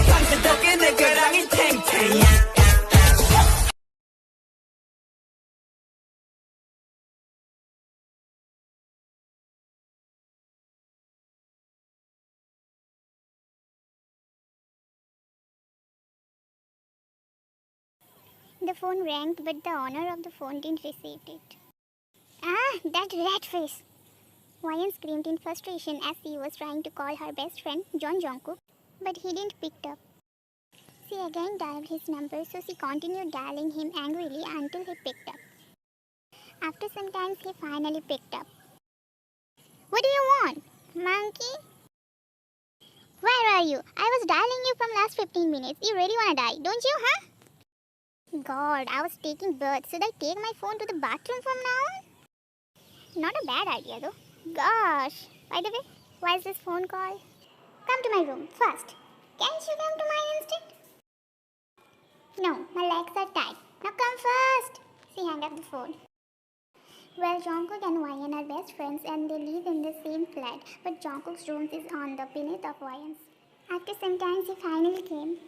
밤새도록 내 거랑이 탱탱. The phone rang, but the owner of the phone didn't receive it. Ah, that rat face! Ryan screamed in frustration as she was trying to call her best friend, John Jungkook, but he didn't pick up. She again dialed his number, so she continued dialing him angrily until he picked up. After some time, he finally picked up. What do you want, monkey? Where are you? I was dialing you from last 15 minutes. You really wanna die, don't you, huh? God, I was taking birth. Should I take my phone to the bathroom from now on? Not a bad idea though. Gosh. By the way, why is this phone call? Come to my room first. Can't you come to mine instead? No, my legs are tied. Now come first. She hung up the phone. Well, Jungkook and Ryan are best friends and they live in the same flat, but Jungkook's room is on the beneath of Ryan's. After some time, he finally came.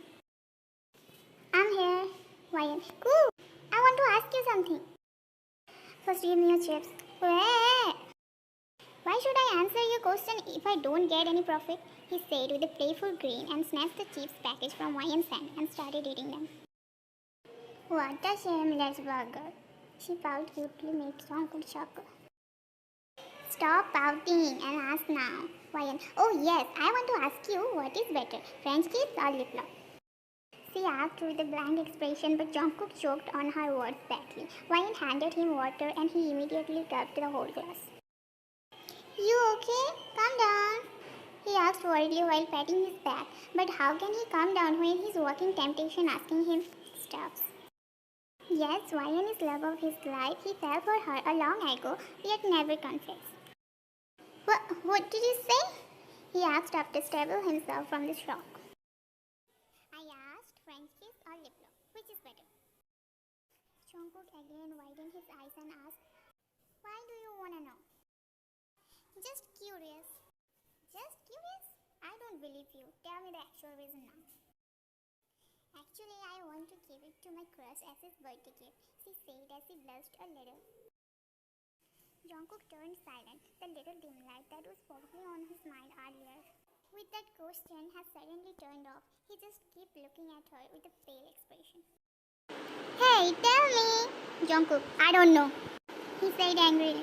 I'm here. Ryan, cool. I want to ask you something. First, give me your chips. Where? Why should I answer your question if I don't get any profit? He said with a playful grin and snatched the chips package from Ryan's hand and started eating them. What a shameless burger. She pouted cutely, made Jungkook chuckle. Stop pouting and ask now. Ryan, oh yes, I want to ask you what is better, French kiss or liplock? She asked with a blank expression, but Jungkook choked on her words badly. Ryan handed him water and he immediately gulped the whole glass. You okay? Calm down. He asked worriedly while patting his back. But how can he calm down when his walking temptation asking him stops? Yes, Ryan is love of his life. He fell for her a long ago, yet never confessed. What did you say? He asked after stabilizing himself from the shock. I asked French kiss or liplock. Which is better? Jungkook again widened his eyes and asked, why do you want to know? Just curious. Just curious? I don't believe you. Tell me the actual reason now. Actually, I want to give it to my crush as his birthday gift, she said as she blushed a little. Jungkook turned silent. The little dim light that was probably on his mind earlier, with that question, has suddenly turned off. He just kept looking at her with a pale expression. Hey, tell me! Jungkook, I don't know, he said angrily.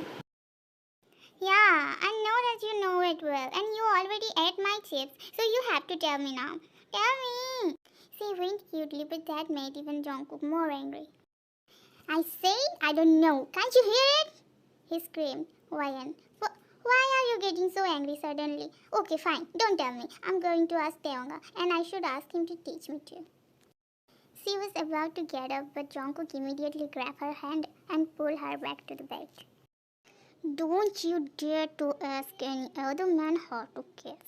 Yeah, I know that you know it well, and you already ate my chips, so you have to tell me now. Tell me! She winked cutely, but that made even Jungkook more angry. I said I don't know. Can't you hear it? He screamed. Ryan, why are you getting so angry suddenly? Okay, fine. Don't tell me. I'm going to ask Taeyonga, and I should ask him to teach me too. She was about to get up, but Jungkook immediately grabbed her hand and pulled her back to the bed. Don't you dare to ask any other man how to kiss,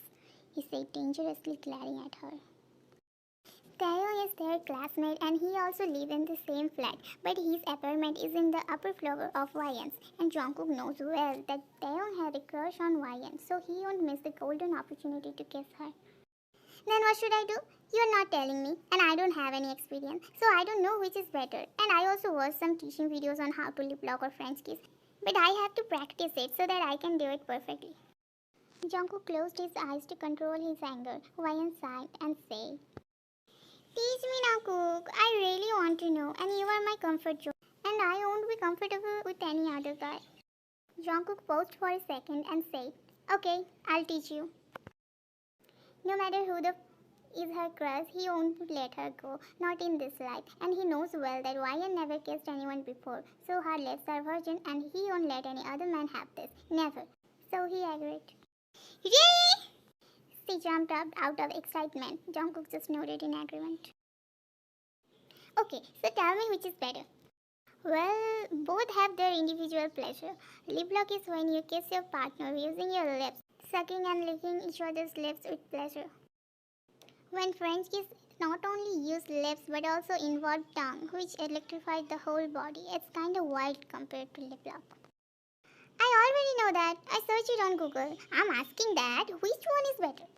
he said, dangerously glaring at her. Taeyong is their classmate and he also lives in the same flat, but his apartment is in the upper floor of Ryan's, and Jungkook knows well that Taeyong had a crush on Ryan, so he won't miss the golden opportunity to kiss her. Then what should I do? You're not telling me, and I don't have any experience, so I don't know which is better. And I also watched some teaching videos on how to lip lock or French kiss, but I have to practice it so that I can do it perfectly. Jungkook closed his eyes to control his anger. Ryan sighed and said, teach me now, Cook. I really want to know, and you are my comfort zone, and I won't be comfortable with any other guy. Jungkook paused for a second and said, okay, I'll teach you. No matter who is her crush, he won't let her go, not in this life, and he knows well that Ryan never kissed anyone before, so her lips are virgin and he won't let any other man have this, never. So he agreed. Really? She jumped up out of excitement. Jungkook just nodded in agreement. Okay, so tell me which is better. Well, both have their individual pleasure. Lip lock is when you kiss your partner using your lips, sucking and licking each other's lips with pleasure. When French kiss not only use lips but also involve tongue, which electrifies the whole body. It's kinda wild compared to lip lock. I already know that. I searched it on Google. I'm asking that which one is better?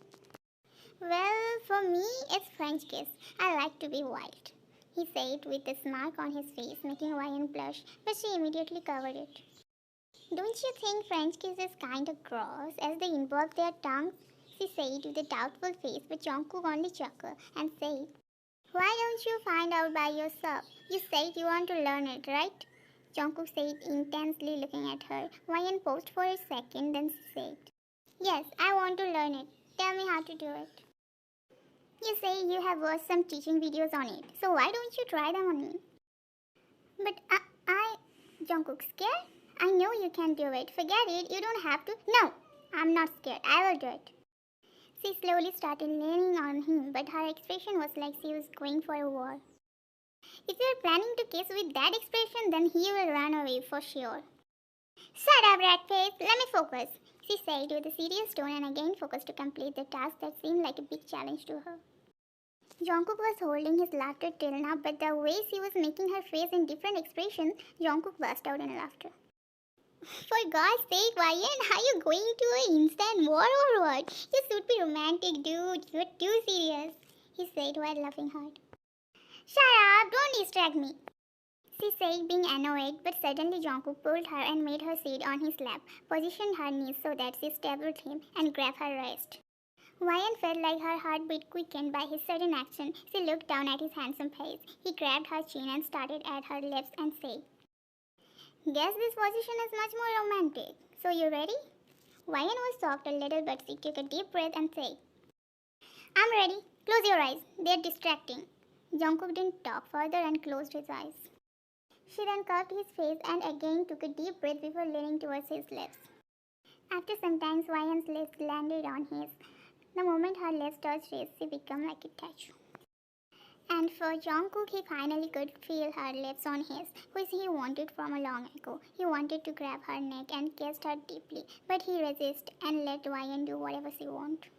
Well, for me, it's French kiss. I like to be wild. He said with a smirk on his face, making Ryan blush, but she immediately covered it. Don't you think French kiss is kind of gross as they involve their tongues? She said with a doubtful face, but Jungkook only chuckled and said, "Why don't you find out by yourself? You said you want to learn it, right?" Jungkook said, intensely looking at her. Ryan paused for a second, then said, "Yes, I want to learn it. Tell me how to do it." "You say you have watched some teaching videos on it, so why don't you try them on me?" "But I Jungkook, scared? I know you can do it. Forget it. You don't have to." "No, I'm not scared. I will do it." She slowly started leaning on him, but her expression was like she was going for a war. "If you're planning to kiss with that expression, then he will run away for sure." "Shut up, rat face. Let me focus," she said with a serious tone and again focused to complete the task that seemed like a big challenge to her. Jungkook was holding his laughter till now, but the way she was making her face in different expressions, Jungkook burst out in laughter. "For God's sake, Ryan, are you going to an instant war or what? You should be romantic, dude. You're too serious," he said while laughing hard. "Shut up, don't distract me," she said, being annoyed, but suddenly Jungkook pulled her and made her sit on his lap, positioned her knees so that she stabled him, and grabbed her wrist. Ryan felt like her heartbeat quickened by his sudden action. She looked down at his handsome face. He grabbed her chin and started at her lips and said, "Guess this position is much more romantic. So you ready?" Ryan was shocked a little, but she took a deep breath and said, "I'm ready. Close your eyes. They're distracting." Jungkook didn't talk further and closed his eyes. She then curved his face and again took a deep breath before leaning towards his lips. After some time, Ryan's lips landed on his. The moment her lips touched his, she became like a tattoo. And for Jungkook, he finally could feel her lips on his, which he wanted from a long ago. He wanted to grab her neck and kiss her deeply, but he resisted and let Ryan do whatever she wanted.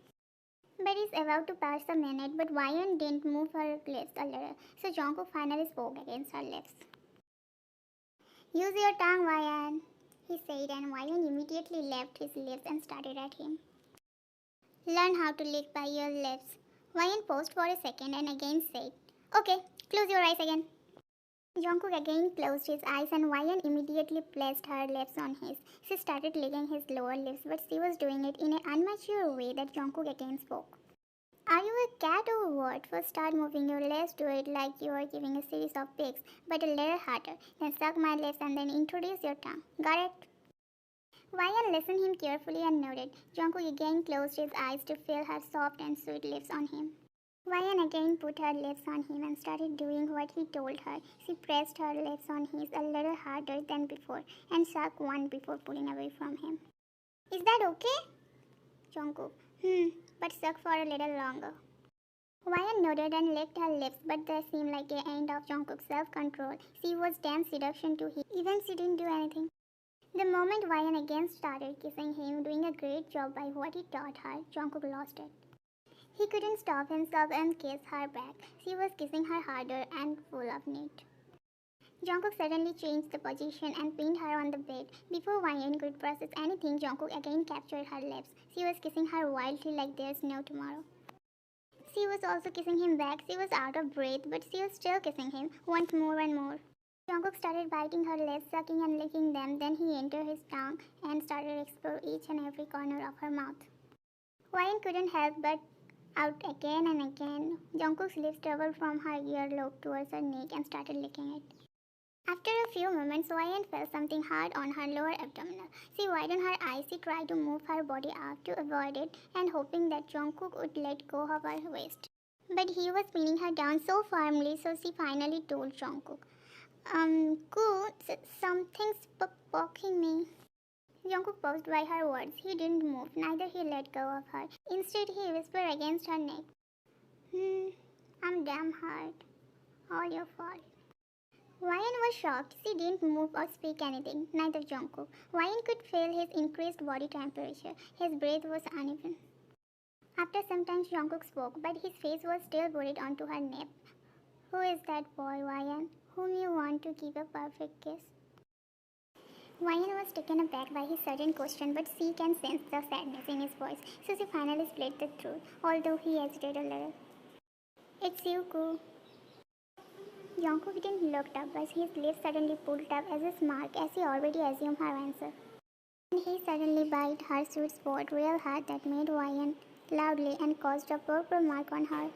But it's about to pass a minute, but Ryan didn't move her lips a little, so Jungkook finally spoke against her lips. "Use your tongue, Ryan," he said, and Ryan immediately left his lips and started at him. "Learn how to lick by your lips." Ryan paused for a second and again said, "Okay, close your eyes again." Jungkook again closed his eyes and Ryan immediately placed her lips on his. She started licking his lower lips, but she was doing it in an immature way that Jungkook again spoke. "Are you a cat or what? First start moving your lips, do it like you are giving a series of pics, but a little harder. Then suck my lips and then introduce your tongue. Got it?" Ryan listened him carefully and nodded. Jungkook again closed his eyes to feel her soft and sweet lips on him. Ryan again put her lips on him and started doing what he told her. She pressed her lips on his a little harder than before and sucked one before pulling away from him. "Is that okay?" Jungkook, but suck for a little longer." Ryan nodded and licked her lips, but that seemed like the end of Jungkook's self-control. She was damn seduction to him, even she didn't do anything. The moment Ryan again started kissing him, doing a great job by what he taught her, Jungkook lost it. He couldn't stop himself and kiss her back. She was kissing her harder and full of need. Jungkook suddenly changed the position and pinned her on the bed. Before Ryan could process anything, Jungkook again captured her lips. She was kissing her wildly like there's no tomorrow. She was also kissing him back. She was out of breath, but she was still kissing him, want more and more. Jungkook started biting her lips, sucking and licking them. Then he entered his tongue and started to explore each and every corner of her mouth. Ryan couldn't help but out again and again. Jungkook's lips traveled from her earlobe towards her neck and started licking it. After a few moments, Ryan felt something hard on her lower abdomen. She widened her eyes. She tried to move her body out to avoid it and hoping that Jungkook would let go of her waist. But he was pinning her down so firmly, so she finally told Jungkook, Good, something's poking me." Jungkook paused by her words. He didn't move, neither he let go of her. Instead, he whispered against her neck, "I'm damn hurt. All your fault." Ryan was shocked. She didn't move or speak anything, neither Jungkook. Ryan could feel his increased body temperature. His breath was uneven. After some time, Jungkook spoke, but his face was still buried onto her neck. "Who is that boy, Ryan, whom you want to give a perfect kiss?" Ryan was taken aback by his sudden question, but she can sense the sadness in his voice, so she finally split the truth, although he hesitated a little. It's you, Koo. Jungkook didn't look up, but his lips suddenly pulled up as a smirk, as he already assumed her answer. And he suddenly bit her sweet spot real hard that made Ryan loudly and caused a purple mark on her.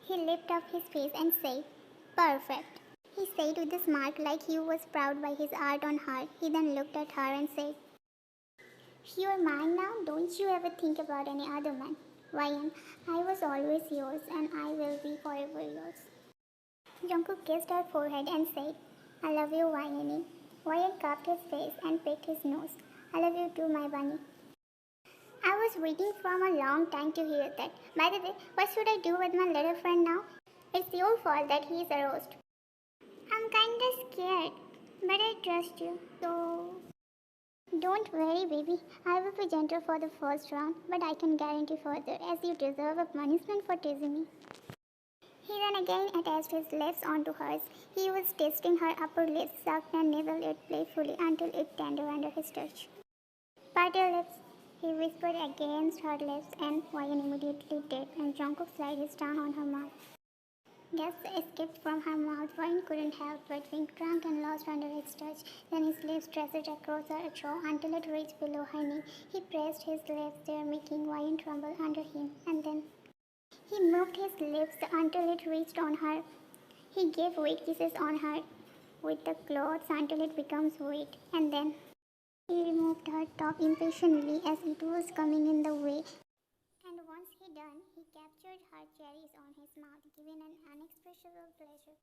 He lifted up his face and said, "Perfect." He said with a smirk like he was proud by his art on her. He then looked at her and said, "You're mine now, don't you ever think about any other man. Ryan, I was always yours and I will be forever yours." Jungkook kissed her forehead and said, "I love you, Ryan." Ryan cupped his face and picked his nose. "I love you too, my bunny." I was waiting from a long time to hear that. By the way, what should I do with my little friend now? It's your fault that he is a roast. I'm kinda scared, but I trust you, so... Don't worry, baby. I will be gentle for the first round, but I can guarantee further, as you deserve a punishment for teasing me. He then again attached his lips onto hers. He was tasting her upper lips, sucked and nibbled it playfully until it tender under his touch. "Part your lips," he whispered against her lips, and Ryan immediately did, and Jungkook slid his tongue on her mouth. Gasps escaped from her mouth. Ryan couldn't help but being drunk and lost under its touch. Then his lips traced across her jaw until it reached below her knee. He pressed his lips there, making Ryan tremble under him, and then he moved his lips until it reached on her. He gave wet kisses on her with the clothes until it becomes wet, and then he removed her top impatiently as it was coming in the way. And once he done, he captured her cherries on his mouth, giving an inexpressible pleasure.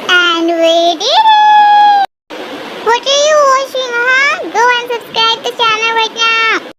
And we did it! What are you watching, huh? Go and subscribe the channel right now!